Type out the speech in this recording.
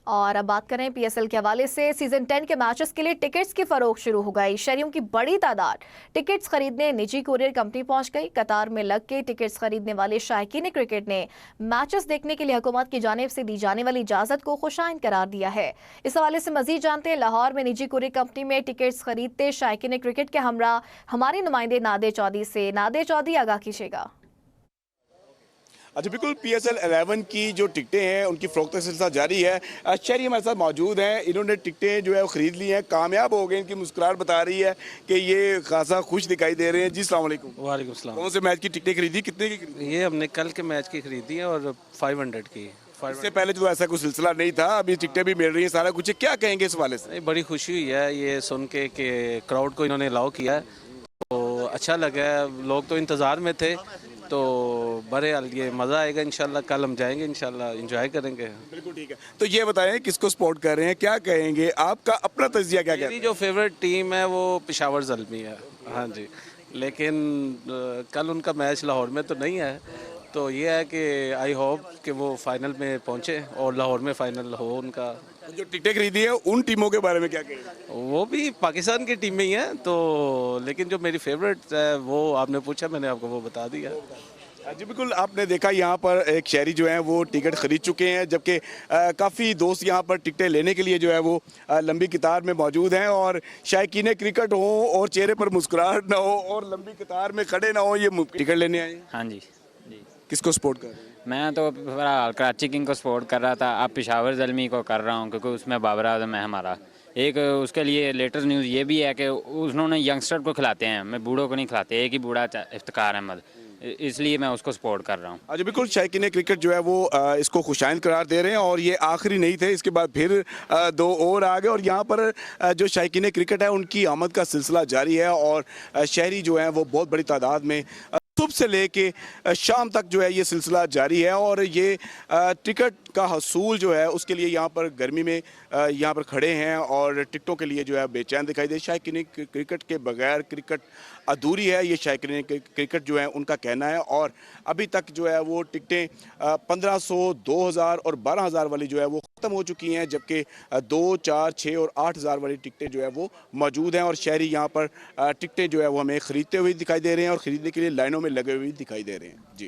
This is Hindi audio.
और अब बात करें पीएसएल के हवाले से। सीजन 10 के मैचेस के लिए टिकट्स की फरोख्त शुरू हो गई। शहरियों की बड़ी तादाद टिकट्स खरीदने निजी कुरियर कंपनी पहुंच गई। कतार में लग के टिकट्स खरीदने वाले शायकीन क्रिकेट ने मैचेस देखने के लिए हुकूमत की जानिब से दी जाने वाली इजाजत को खुशाइन करार दिया है। इस हवाले से मजीद जानते हैं लाहौर में निजी कुरियर कंपनी में टिकट्स खरीदते शायकीन क्रिकेट के हमरा हमारे नुमाइंदे नादे चौधरी से। नादे चौधरी, आगाह कीजिएगा। अच्छा, बिल्कुल PSL 11 की जो टिकटें हैं उनकी फ़रोख्त का सिलसिला जारी है। शहरी हमारे साथ मौजूद हैं, इन्होंने टिकटें जो है वो ख़रीद ली हैं, कामयाब हो गए। इनकी मुस्कुराहट बता रही है कि ये खासा खुश दिखाई दे रहे हैं। जी अस्सलाम वालेकुम। वालेकुम सलाम। कौन से मैच की टिकटें खरीदी, कितने की खरीदी? ये हमने कल के मैच की खरीदी है और 500 की। इससे पहले तो ऐसा कोई सिलसिला नहीं था, अभी टिकटें भी मिल रही हैं, सारा कुछ है। क्या कहेंगे इस वाले से? बड़ी खुशी हुई है ये सुन के कि क्राउड को इन्होंने अलाउ किया है, तो अच्छा लगा है। लोग तो इंतज़ार में थे, तो बहरहाल ये मज़ा आएगा इंशाल्लाह। कल हम जाएंगे इंशाल्लाह, एंजॉय करेंगे। बिल्कुल ठीक है। तो ये बताएं किसको सपोर्ट कर रहे हैं, क्या कहेंगे, आपका अपना तजिया क्या कहता मेरी है? जो फेवरेट टीम है वो पेशावर ज़ल्मी है। हाँ जी, लेकिन कल उनका मैच लाहौर में तो नहीं है, तो ये है कि आई होप कि वो फाइनल में पहुँचे और लाहौर में फ़ाइनल हो उनका। जो टिकटें खरीदी है उन टीमों के बारे में क्या कहेंगे? वो भी पाकिस्तान की टीम में ही है, तो लेकिन जो मेरी फेवरेट है वो आपने पूछा, मैंने आपको वो बता दिया। जी बिल्कुल, आपने देखा यहाँ पर एक शहरी जो है वो टिकट खरीद चुके हैं, जबकि काफ़ी दोस्त यहाँ पर टिकटें लेने के लिए जो है वो लंबी कतार में मौजूद हैं। और शायकीन क्रिकेट हो और चेहरे पर मुस्कुराहट ना हो और लंबी कतार में खड़े ना हो, ये टिकट लेने आए हैं। हाँ जी। किसको सपोर्ट कर रहे हैं? मैं तो फिलहाल कराची किंग को सपोर्ट कर रहा था, अब पेशावर ज़ल्मी को कर रहा हूँ क्योंकि उसमें बाबर आजम है हमारा। एक उसके लिए लेटेस्ट न्यूज़ ये भी है कि उन्होंने यंगस्टर को खिलाते हैं, मैं बूढ़ों को नहीं खिलाते। एक ही बूढ़ा इफ्तिकार अहमद, इसलिए मैं उसको सपोर्ट कर रहा हूँ। अच्छा बिल्कुल, शायकीन क्रिकेट जो है वो इसको खुशाइन करार दे रहे हैं और ये आखिरी नहीं थे, इसके बाद फिर दो और आ गए। और यहाँ पर जो शायकीन क्रिकेट है उनकी आमद का सिलसिला जारी है और शहरी जो है वो बहुत बड़ी तादाद में सुबह से लेके शाम तक जो है ये सिलसिला जारी है। और ये टिकट का हसूल जो है उसके लिए यहाँ पर गर्मी में यहाँ पर खड़े हैं और टिकटों के लिए जो है बेचैन दिखाई दे। शायकीन क्रिकेट के बगैर क्रिकेट अधूरी है, ये शायकीन क्रिकेट जो है उनका कहना है। और अभी तक जो है वो टिकटें 1500, 2000 और 12000 वाली जो है वो ख़त्म हो चुकी हैं, जबकि 2, 4, 6 और 8000 वाली टिकटें जो है वो मौजूद हैं। और शहरी यहाँ पर टिकटें जो है वो हमें ख़रीदते हुए दिखाई दे रहे हैं और ख़रीदने के लिए लाइनों में लगे हुए दिखाई दे रहे हैं। जी।